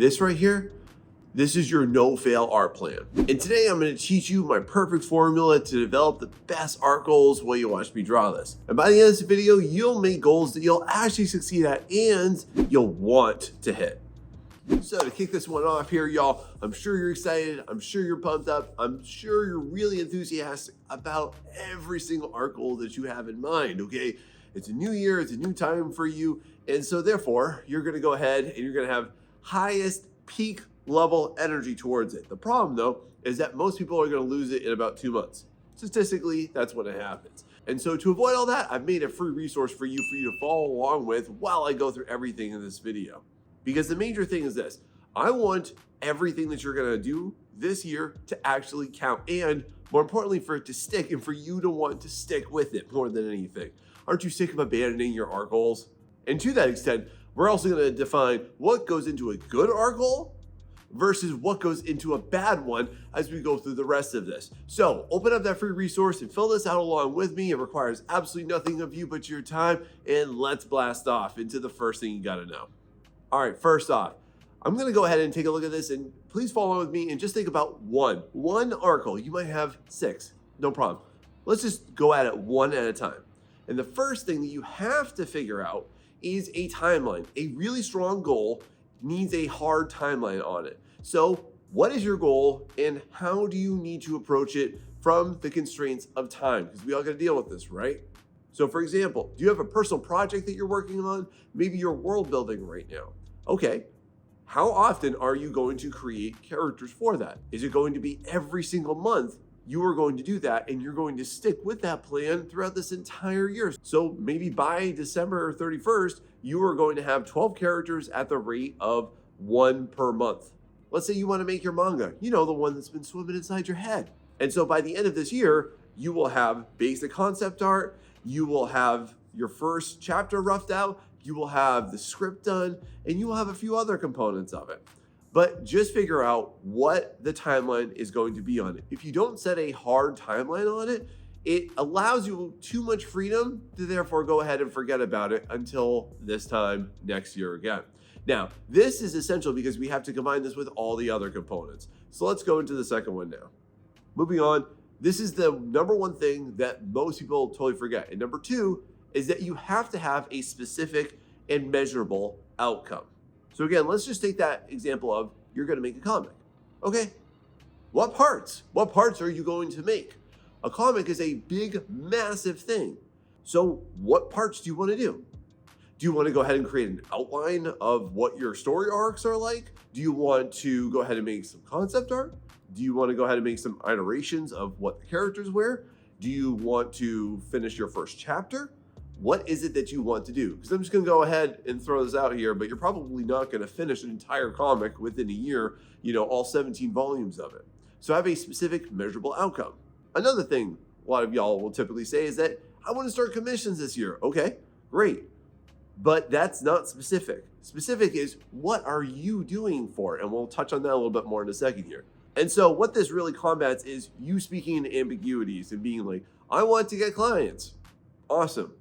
This right here, this is your no-fail art plan. And today I'm going to teach you my perfect formula to develop the best art goals while you watch me draw this. And by the end of this video, you'll make goals that you'll actually succeed at and you'll want to hit. So to kick this one off here, y'all, I'm sure you're excited. I'm sure you're pumped up. I'm sure you're really enthusiastic about every single art goal that you have in mind, okay? It's a new year, it's a new time for you. And so therefore, you're going to go ahead and you're going to have highest peak level energy towards it. The problem though, is that most people are going to lose it in about 2 months. Statistically, that's when it happens. And so to avoid all that, I've made a free resource for you to follow along with while I go through everything in this video. Because the major thing is this, I want everything that you're going to do this year to actually count, and more importantly, for it to stick and for you to want to stick with it more than anything. Aren't you sick of abandoning your art goals? And to that extent, we're also going to define what goes into a good art goal versus what goes into a bad one as we go through the rest of this. So open up that free resource and fill this out along with me. It requires absolutely nothing of you but your time, and let's blast off into the first thing you got to know. All right, first off, I'm going to go ahead and take a look at this, and please follow with me and just think about one art goal. You might have 6, no problem. Let's just go at it one at a time. And the first thing that you have to figure out is a timeline. A really strong goal needs a hard timeline on it. So what is your goal and how do you need to approach it from the constraints of time? Because we all got to deal with this, right? So for example, do you have a personal project that you're working on? Maybe you're world building right now. Okay, how often are you going to create characters for that? Is it going to be every single month you are going to do that and you're going to stick with that plan throughout this entire year? So maybe by December 31st, you are going to have 12 characters at the rate of 1 per month. Let's say you want to make your manga, you know, the one that's been swimming inside your head. And so by the end of this year, you will have basic concept art, you will have your first chapter roughed out, you will have the script done, and you will have a few other components of it. But just figure out what the timeline is going to be on it. If you don't set a hard timeline on it, it allows you too much freedom to therefore go ahead and forget about it until this time next year again. Now, this is essential because we have to combine this with all the other components. So let's go into the second one now. Moving on, this is the number one thing that most people totally forget. And number 2 is that you have to have a specific and measurable outcome. So again, let's just take that example of you're going to make a comic. Okay, what parts? What parts are you going to make? A comic is a big, massive thing. So what parts do you want to do? Do you want to go ahead and create an outline of what your story arcs are like? Do you want to go ahead and make some concept art? Do you want to go ahead and make some iterations of what the characters wear? Do you want to finish your first chapter? What is it that you want to do? Because I'm just going to go ahead and throw this out here, but you're probably not going to finish an entire comic within a year, you know, all 17 volumes of it. So have a specific measurable outcome. Another thing a lot of y'all will typically say is that I want to start commissions this year. Okay, great. But that's not specific. Specific is what are you doing for it? And we'll touch on that a little bit more in a second here. And so what this really combats is you speaking in ambiguities and being like, I want to get clients. Awesome.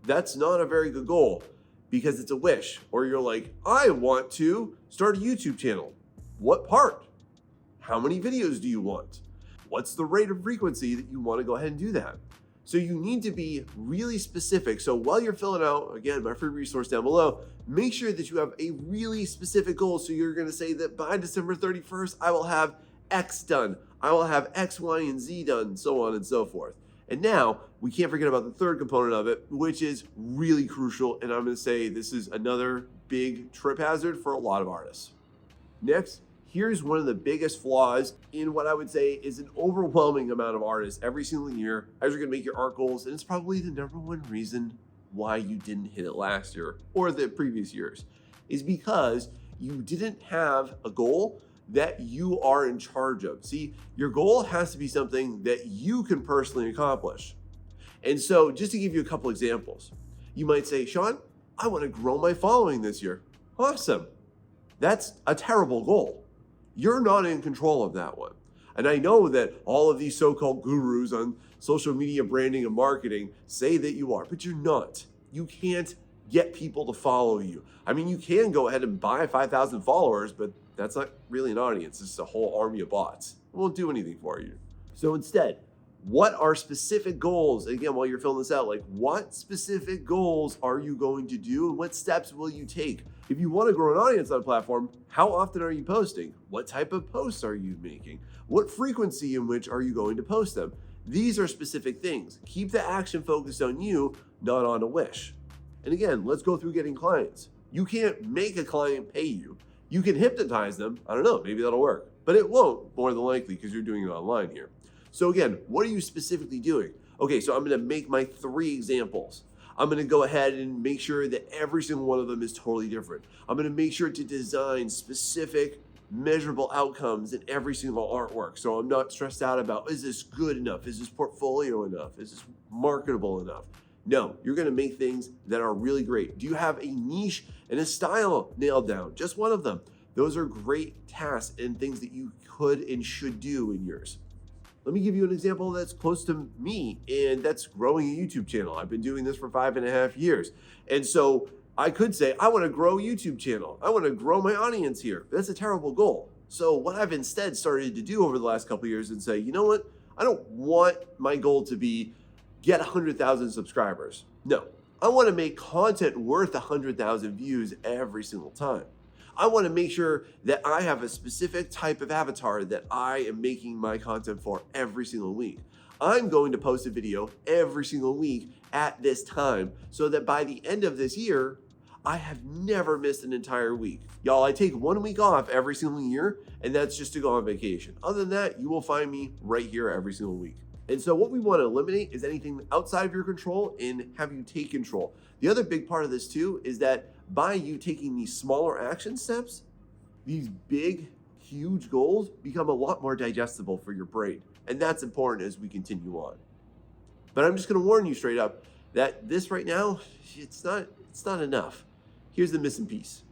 That's not a very good goal because it's a wish. Or you're like, I want to start a YouTube channel. What part? How many videos do you want? What's the rate of frequency that you want to go ahead and do that? So you need to be really specific. So while you're filling out, again, my free resource down below, make sure that you have a really specific goal. So you're going to say that by December 31st, I will have X done. I will have X, Y, and Z done, so on and so forth. And now we can't forget about the third component of it, which is really crucial. And I'm going to say this is another big trip hazard for a lot of artists. Next, here's one of the biggest flaws in what I would say is an overwhelming amount of artists every single year as you're going to make your art goals. And it's probably the number one reason why you didn't hit it last year or the previous years is because you didn't have a goal that you are in charge of. See, your goal has to be something that you can personally accomplish. And so just to give you a couple examples, you might say, Sean, I want to grow my following this year. Awesome. That's a terrible goal. You're not in control of that one. And I know that all of these so-called gurus on social media branding and marketing say that you are, but you're not. You can't get people to follow you. I mean, you can go ahead and buy 5,000 followers, but That's not really an audience. It's a whole army of bots. It won't do anything for you. So instead, what are specific goals? Again, while you're filling this out, like what specific goals are you going to do and what steps will you take? If you want to grow an audience on a platform, how often are you posting? What type of posts are you making? What frequency in which are you going to post them? These are specific things. Keep the action focused on you, not on a wish. And again, let's go through getting clients. You can't make a client pay you. You can hypnotize them. I don't know, maybe that'll work, but it won't more than likely because you're doing it online here. So again, what are you specifically doing? Okay, so I'm gonna make my 3 examples. I'm gonna go ahead and make sure that every single one of them is totally different. I'm gonna make sure to design specific measurable outcomes in every single artwork. So I'm not stressed out about, is this good enough? Is this portfolio enough? Is this marketable enough? No, you're gonna make things that are really great. Do you have a niche and a style nailed down? Just one of them. Those are great tasks and things that you could and should do in yours. Let me give you an example that's close to me, and that's growing a YouTube channel. I've been doing this for 5.5 years. And so I could say, I wanna grow a YouTube channel. I wanna grow my audience here. That's a terrible goal. So what I've instead started to do over the last couple of years and say, you know what? I don't want my goal to be get 100,000 subscribers. No, I wanna make content worth 100,000 views every single time. I want to make sure that I have a specific type of avatar that I am making my content for every single week. I'm going to post a video every single week at this time so that by the end of this year, I have never missed an entire week. Y'all, I take 1 week off every single year, and that's just to go on vacation. Other than that, you will find me right here every single week. And so what we want to eliminate is anything outside of your control and have you take control. The other big part of this too is that by you taking these smaller action steps, these big, huge goals become a lot more digestible for your brain. And that's important as we continue on. But I'm just going to warn you straight up that this right now, it's not enough. Here's the missing piece.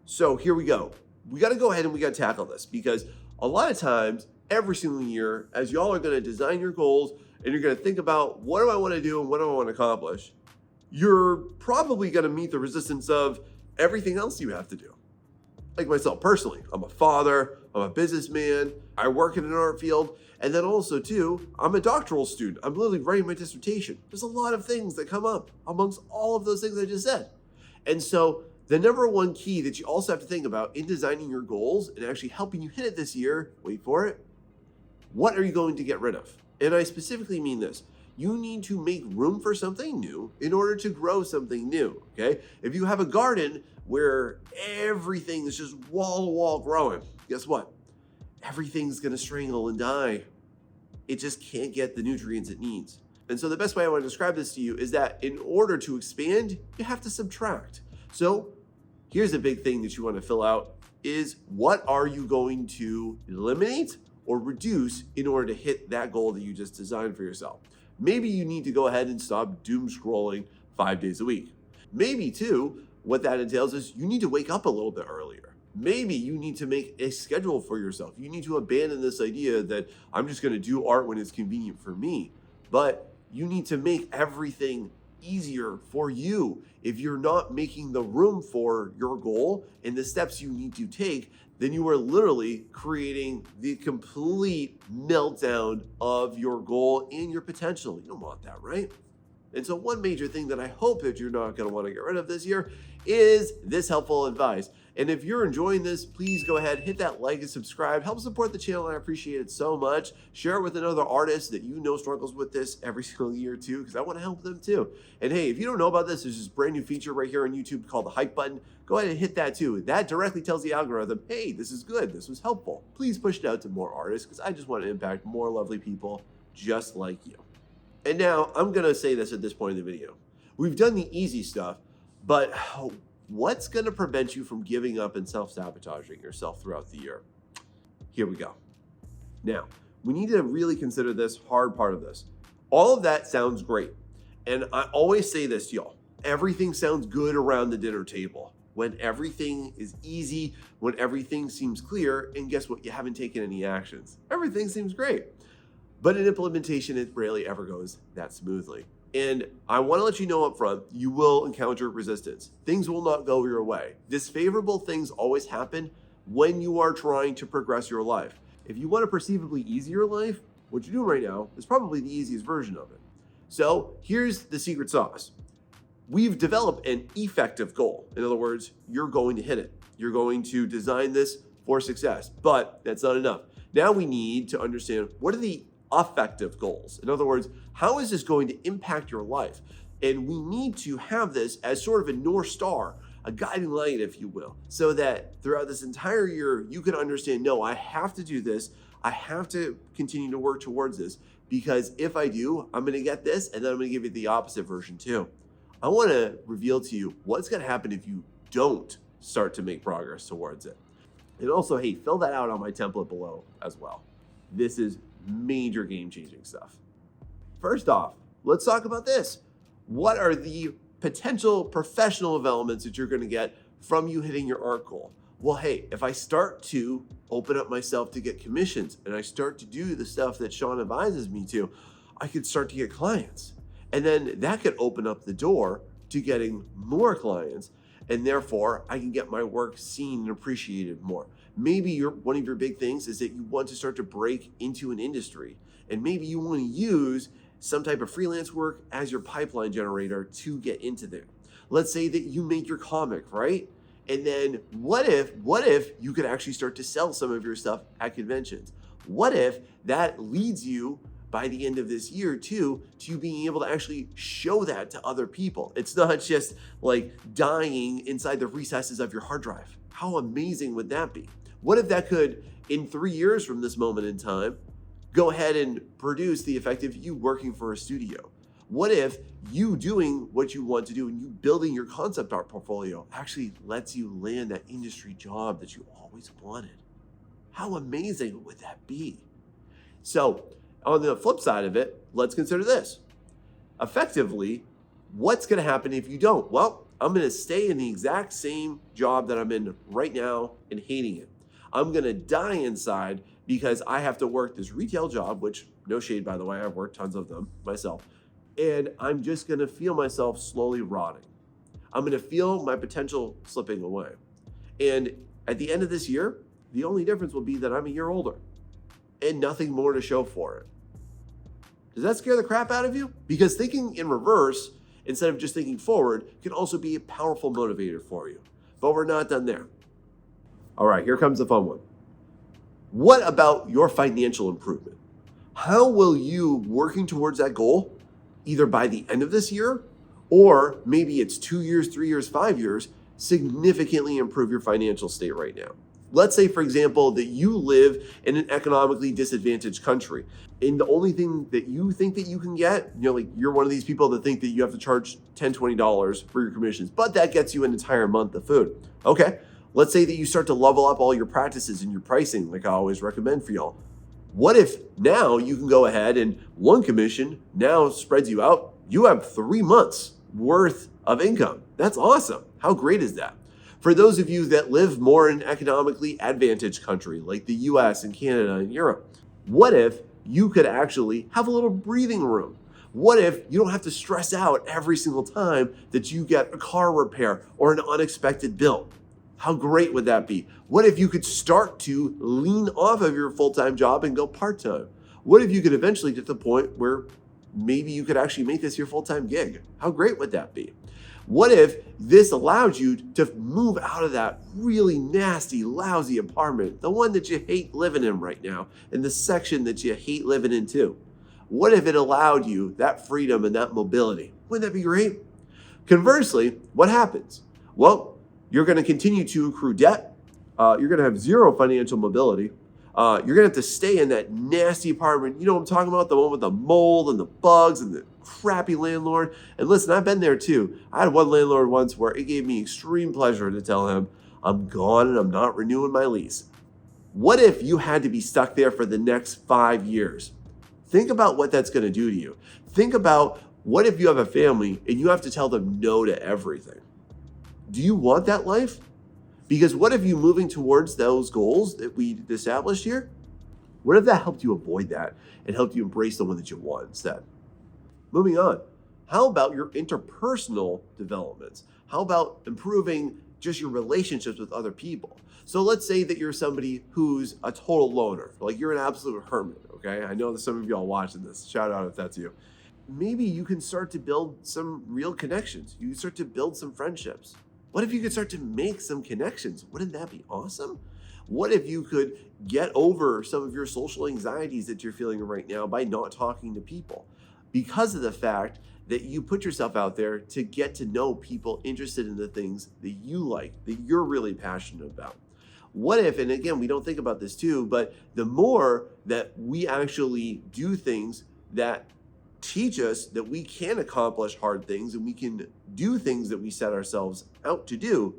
So here we go. We got to go ahead and we got to tackle this because a lot of times, every single year, as y'all are going to design your goals and you're going to think about what do I want to do and what do I want to accomplish, you're probably going to meet the resistance of everything else you have to do. Like myself personally, I'm a father, I'm a businessman, I work in an art field, and then also too, I'm a doctoral student. I'm literally writing my dissertation. There's a lot of things that come up amongst all of those things I just said. And so the number one key that you also have to think about in designing your goals and actually helping you hit it this year, wait for it, what are you going to get rid of? And I specifically mean this. You need to make room for something new in order to grow something new, okay? If you have a garden where everything is just wall to wall growing, guess what? Everything's gonna strangle and die. It just can't get the nutrients it needs. And so the best way I wanna describe this to you is that in order to expand, you have to subtract. So here's a big thing that you wanna fill out is what are you going to eliminate or reduce in order to hit that goal that you just designed for yourself? Maybe you need to go ahead and stop doom scrolling 5 days a week. Maybe too, what that entails is you need to wake up a little bit earlier. Maybe you need to make a schedule for yourself. You need to abandon this idea that I'm just gonna do art when it's convenient for me. But you need to make everything easier for you. If you're not making the room for your goal and the steps you need to take, then you are literally creating the complete meltdown of your goal and your potential. You don't want that, right? And so one major thing that I hope that you're not going to want to get rid of this year is this helpful advice. And if you're enjoying this, please go ahead, hit that like and subscribe. Help support the channel. I appreciate it so much. Share it with another artist that you know struggles with this every single year too, because I want to help them too. And hey, if you don't know about this, there's this brand new feature right here on YouTube called the hype button. Go ahead and hit that too. That directly tells the algorithm, hey, this is good. This was helpful. Please push it out to more artists because I just want to impact more lovely people just like you. And now I'm going to say this at this point in the video. We've done the easy stuff, but what's going to prevent you from giving up and self-sabotaging yourself throughout the year? Here we go. Now, we need to really consider this hard part of this. All of that sounds great. And I always say this to y'all. Everything sounds good around the dinner table. When everything is easy, when everything seems clear, and guess what? You haven't taken any actions. Everything seems great. But in implementation, it rarely ever goes that smoothly. And I want to let you know up front, you will encounter resistance. Things will not go your way. Disfavorable things always happen, when you are trying to progress your life. If you want a perceivably easier life, what you're doing right now is probably the easiest version of it. So here's the secret sauce. We've developed an effective goal. In other words, you're going to hit it. You're going to design this for success, but that's not enough. Now we need to understand, what are the effective goals? In other words, how is this going to impact your life? And we need to have this as sort of a North Star, a guiding light, if you will, so that throughout this entire year, you can understand, no, I have to do this. I have to continue to work towards this, because if I do, I'm going to get this, and then I'm going to give you the opposite version too. I want to reveal to you what's going to happen if you don't start to make progress towards it. And also, hey, fill that out on my template below as well. This is major game-changing stuff. First off, let's talk about this. What are the potential professional developments that you're going to get from you hitting your art goal? Well, hey, if I start to open up myself to get commissions and I start to do the stuff that Sean advises me to, I could start to get clients. And then that could open up the door to getting more clients. And therefore, I can get my work seen and appreciated more. Maybe one of your big things is that you want to start to break into an industry. And maybe you want to use some type of freelance work as your pipeline generator to get into there. Let's say that you make your comic, right? And then what if you could actually start to sell some of your stuff at conventions? What if that leads you by the end of this year too, to being able to actually show that to other people? It's not just like dying inside the recesses of your hard drive. How amazing would that be? What if that could, in 3 years from this moment in time, go ahead and produce the effect of you working for a studio? What if you doing what you want to do and you building your concept art portfolio actually lets you land that industry job that you always wanted? How amazing would that be? So on the flip side of it, let's consider this. Effectively, what's going to happen if you don't? Well, I'm going to stay in the exact same job that I'm in right now and hating it. I'm going to die inside because I have to work this retail job, which, no shade, by the way, I've worked tons of them myself. And I'm just going to feel myself slowly rotting. I'm going to feel my potential slipping away. And at the end of this year, the only difference will be that I'm a year older and nothing more to show for it. Does that scare the crap out of you? Because thinking in reverse instead of just thinking forward can also be a powerful motivator for you. But we're not done there. All right, here comes the fun one. What about your financial improvement? How will you working towards that goal, either by the end of this year, or maybe it's 2 years, 3 years, 5 years, significantly improve your financial state right now? Let's say, for example, that you live in an economically disadvantaged country, and the only thing that you think that you can get, you're one of these people that think that you have to charge $10, $20 for your commissions, but that gets you an entire month of food. Okay, let's say that you start to level up all your practices and your pricing, like I always recommend for y'all. What if now you can go ahead and one commission now spreads you out? You have 3 months worth of income. That's awesome. How great is that? For those of you that live more in an economically advantaged country like the US and Canada and Europe, what if you could actually have a little breathing room? What if you don't have to stress out every single time that you get a car repair or an unexpected bill? How great would that be? What if you could start to lean off of your full-time job and go part-time? What if you could eventually get to the point where maybe you could actually make this your full-time gig? How great would that be? What if this allowed you to move out of that really nasty, lousy apartment, the one that you hate living in right now, and the section that you hate living in too? What if it allowed you that freedom and that mobility? Wouldn't that be great? Conversely, what happens? Well, you're going to continue to accrue debt. You're going to have zero financial mobility. You're going to have to stay in that nasty apartment. You know what I'm talking about? The one with the mold and the bugs and the crappy landlord. And listen, I've been there too. I had one landlord once where it gave me extreme pleasure to tell him, I'm gone and I'm not renewing my lease. What if you had to be stuck there for the next 5 years? Think about what that's going to do to you. Think about what if you have a family and you have to tell them no to everything? Do you want that life? Because what if you moving towards those goals that we established here? What if that helped you avoid that and helped you embrace the one that you want instead? Moving on, how about your interpersonal developments? How about improving just your relationships with other people? So let's say that you're somebody who's a total loner, like you're an absolute hermit, okay? I know that some of y'all watching this. Shout out if that's you. Maybe you can start to build some real connections. You can start to build some friendships. What if you could start to make some connections? Wouldn't that be awesome? What if you could get over some of your social anxieties that you're feeling right now by not talking to people? Because of the fact that you put yourself out there to get to know people interested in the things that you like, that you're really passionate about. What if, and again, we don't think about this too, but the more that we actually do things that teach us that we can accomplish hard things and we can do things that we set ourselves out to do,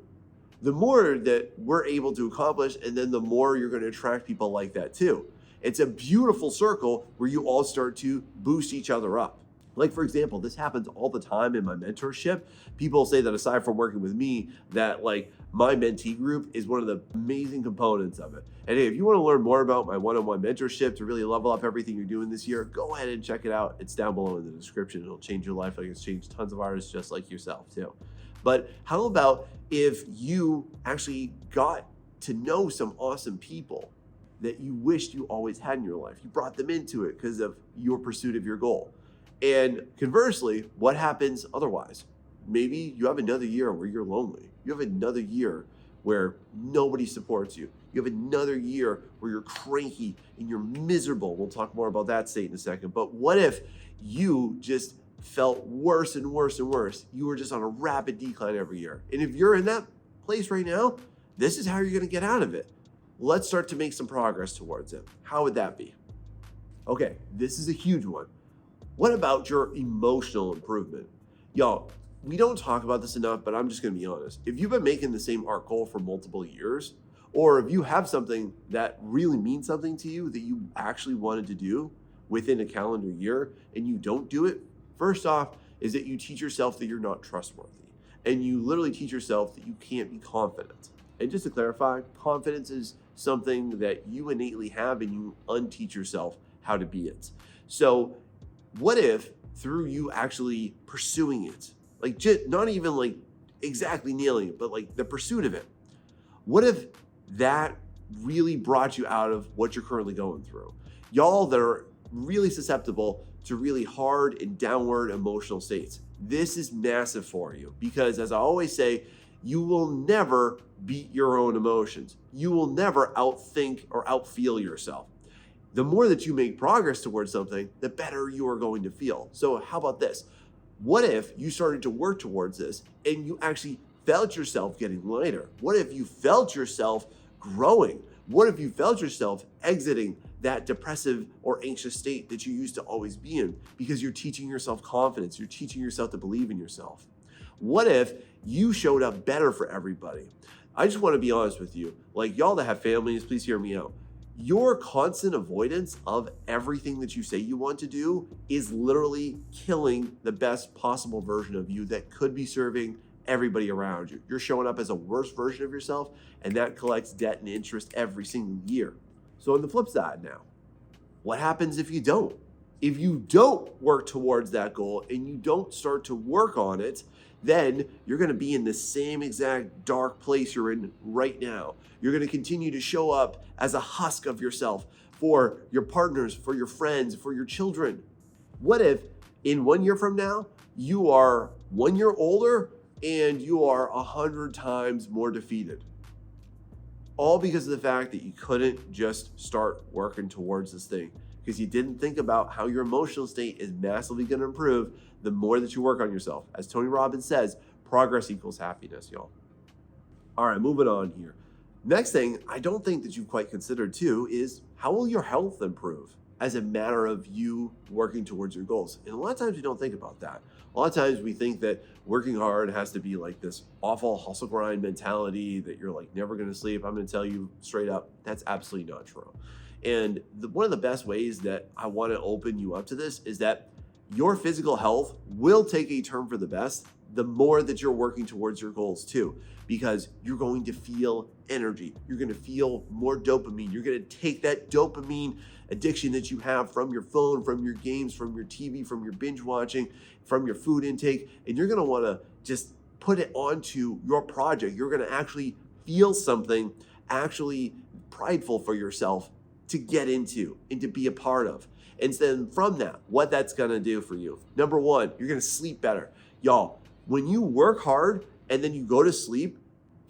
the more that we're able to accomplish, and then the more you're going to attract people like that too. It's a beautiful circle where you all start to boost each other up. Like, for example, this happens all the time in my mentorship. People say that aside from working with me, that like my mentee group is one of the amazing components of it. And hey, if you want to learn more about my one-on-one mentorship to really level up everything you're doing this year, go ahead and check it out. It's down below in the description. It'll change your life like it's changed tons of artists just like yourself too. But how about if you actually got to know some awesome people that you wished you always had in your life? You brought them into it because of your pursuit of your goal. And conversely, what happens otherwise? Maybe you have another year where you're lonely. You have another year where nobody supports you. You have another year where you're cranky and you're miserable. We'll talk more about that state in a second. But what if you just felt worse and worse and worse? You were just on a rapid decline every year. And if you're in that place right now, this is how you're going to get out of it. Let's start to make some progress towards it. How would that be? Okay, this is a huge one. What about your emotional improvement? Y'all, we don't talk about this enough, but I'm just going to be honest. If you've been making the same art goal for multiple years, or if you have something that really means something to you that you actually wanted to do within a calendar year and you don't do it, first off is that you teach yourself that you're not trustworthy. And you literally teach yourself that you can't be confident. And just to clarify, confidence is something that you innately have and you unteach yourself how to be it. So what if through you actually pursuing it, like just not even like exactly nailing it, but like the pursuit of it, what if that really brought you out of what you're currently going through? Y'all that are really susceptible to really hard and downward emotional states, this is massive for you because, as I always say, you will never beat your own emotions. You will never outthink or outfeel yourself. The more that you make progress towards something, the better you are going to feel. So how about this? What if you started to work towards this and you actually felt yourself getting lighter? What if you felt yourself growing? What if you felt yourself exiting that depressive or anxious state that you used to always be in because you're teaching yourself confidence, you're teaching yourself to believe in yourself? What if you showed up better for everybody? I just want to be honest with you. Like, y'all that have families, please hear me out. Your constant avoidance of everything that you say you want to do is literally killing the best possible version of you that could be serving everybody around you. You're showing up as a worse version of yourself, and that collects debt and interest every single year. So on the flip side now, what happens if you don't? If you don't work towards that goal and you don't start to work on it, then you're going to be in the same exact dark place you're in right now. You're going to continue to show up as a husk of yourself for your partners, for your friends, for your children. What if in 1 year from now, you are 1 year older and you are 100 times more defeated? All because of the fact that you couldn't just start working towards this thing because you didn't think about how your emotional state is massively going to improve the more that you work on yourself. As Tony Robbins says, progress equals happiness, y'all. All right, moving on here. Next thing I don't think that you've quite considered too is how will your health improve as a matter of you working towards your goals? And a lot of times we don't think about that. A lot of times we think that working hard has to be like this awful hustle grind mentality that you're like never going to sleep. I'm going to tell you straight up, that's absolutely not true. And one of the best ways that I want to open you up to this is that your physical health will take a turn for the best the more that you're working towards your goals too, because you're going to feel energy. You're going to feel more dopamine. You're going to take that dopamine addiction that you have from your phone, from your games, from your TV, from your binge watching, from your food intake, and you're going to want to just put it onto your project. You're going to actually feel something actually prideful for yourself to get into and to be a part of. And then from that, what that's gonna do for you. Number one, you're gonna sleep better. Y'all, when you work hard and then you go to sleep,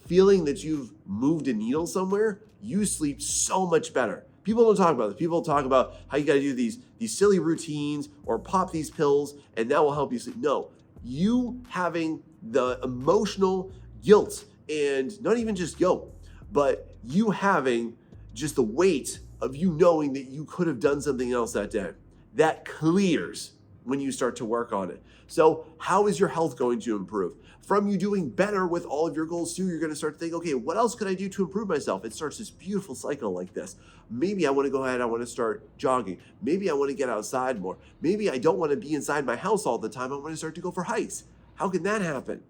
feeling that you've moved a needle somewhere, you sleep so much better. People don't talk about this. People talk about how you gotta do these silly routines or pop these pills and that will help you sleep. No, you having the emotional guilt and not even just guilt, but you having just the weight of you knowing that you could have done something else that day. That clears when you start to work on it. So how is your health going to improve? From you doing better with all of your goals too, you're gonna start to think, okay, what else could I do to improve myself? It starts this beautiful cycle like this. Maybe I wanna go ahead, I wanna start jogging. Maybe I wanna get outside more. Maybe I don't wanna be inside my house all the time. I wanna start to go for hikes. How can that happen?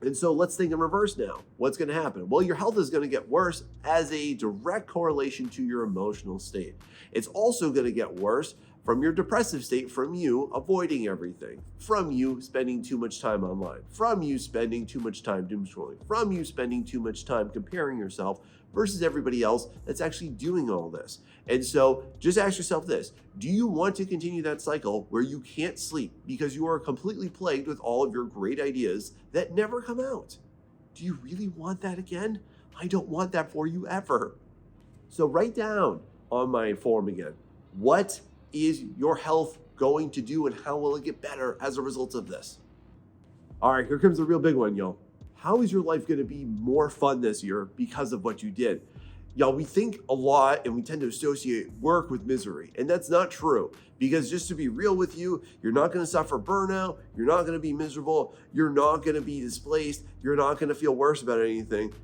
And so let's think in reverse now. What's gonna happen? Well, your health is gonna get worse as a direct correlation to your emotional state. It's also gonna get worse from your depressive state, from you avoiding everything, from you spending too much time online, from you spending too much time doom scrolling, from you spending too much time comparing yourself versus everybody else that's actually doing all this. And so just ask yourself this: do you want to continue that cycle where you can't sleep because you are completely plagued with all of your great ideas that never come out? Do you really want that again? I don't want that for you ever. So write down on my form again, what is your health going to do and how will it get better as a result of this? All right, here comes the real big one, y'all. How is your life going to be more fun this year because of what you did? Y'all, we think a lot and we tend to associate work with misery, and that's not true. Because just to be real with you, you're not going to suffer burnout, you're not going to be miserable, you're not going to be displaced, you're not going to feel worse about anything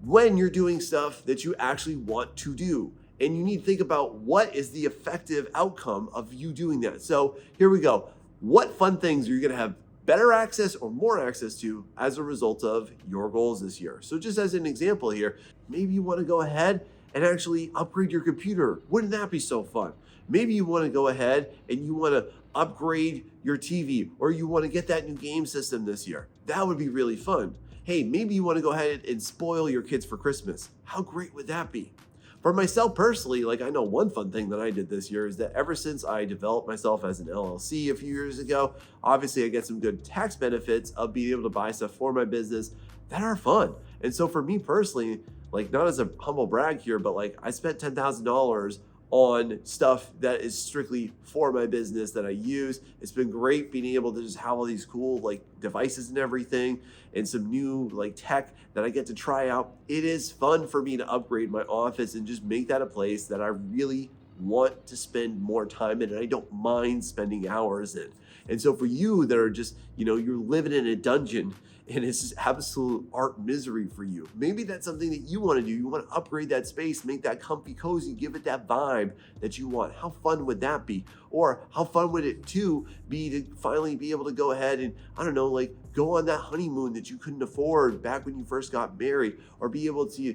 when you're doing stuff that you actually want to do. And you need to think about what is the effective outcome of you doing that. So here we go. What fun things are you going to have better access or more access to as a result of your goals this year? So just as an example here, maybe you want to go ahead and actually upgrade your computer. Wouldn't that be so fun? Maybe you want to go ahead and you want to upgrade your TV, or you want to get that new game system this year. That would be really fun. Hey, maybe you want to go ahead and spoil your kids for Christmas. How great would that be? For myself personally, like, I know one fun thing that I did this year is that ever since I developed myself as an LLC a few years ago, obviously I get some good tax benefits of being able to buy stuff for my business that are fun. And so for me personally, like, not as a humble brag here, but like, I spent $10,000 on stuff that is strictly for my business that I use. It's been great being able to just have all these cool like devices and everything and some new like tech that I get to try out. It is fun for me to upgrade my office and just make that a place that I really want to spend more time in and I don't mind spending hours in. And so for you that are just, you're living in a dungeon and it's just absolute art misery for you, maybe that's something that you want to do. You want to upgrade that space, make that comfy, cozy, give it that vibe that you want. How fun would that be? Or how fun would it too be to finally be able to go ahead and, I don't know, like go on that honeymoon that you couldn't afford back when you first got married, or be able to,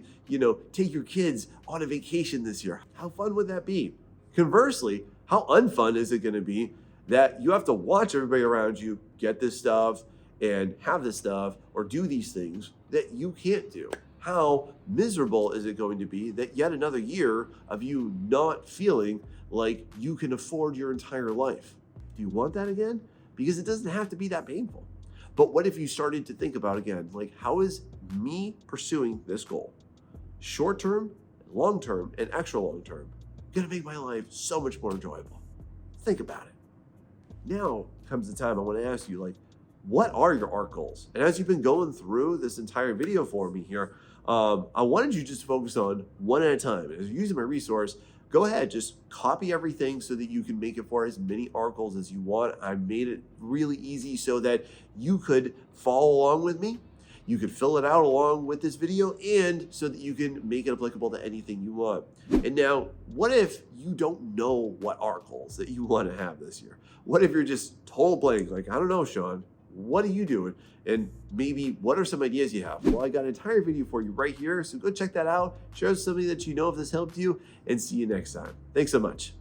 take your kids on a vacation this year. How fun would that be? Conversely, how unfun is it going to be that you have to watch everybody around you get this stuff and have this stuff or do these things that you can't do? How miserable is it going to be that yet another year of you not feeling like you can afford your entire life? Do you want that again? Because it doesn't have to be that painful. But what if you started to think about again, like, how is me pursuing this goal, short-term, long-term, and extra long-term, gonna make my life so much more enjoyable? Think about it. Now comes the time I want to ask you, like, what are your art goals? And as you've been going through this entire video for me here, I wanted you to just focus on one at a time. As you're using my resource, go ahead, just copy everything so that you can make it for as many art goals as you want. I made it really easy so that you could follow along with me. You could fill it out along with this video, and so that you can make it applicable to anything you want. And now, what if you don't know what art goals that you want to have this year? What if you're just total blank? Like, I don't know, Sean, what are you doing? And maybe what are some ideas you have? Well, I got an entire video for you right here. So go check that out. Share with somebody that you know if this helped you, and see you next time. Thanks so much.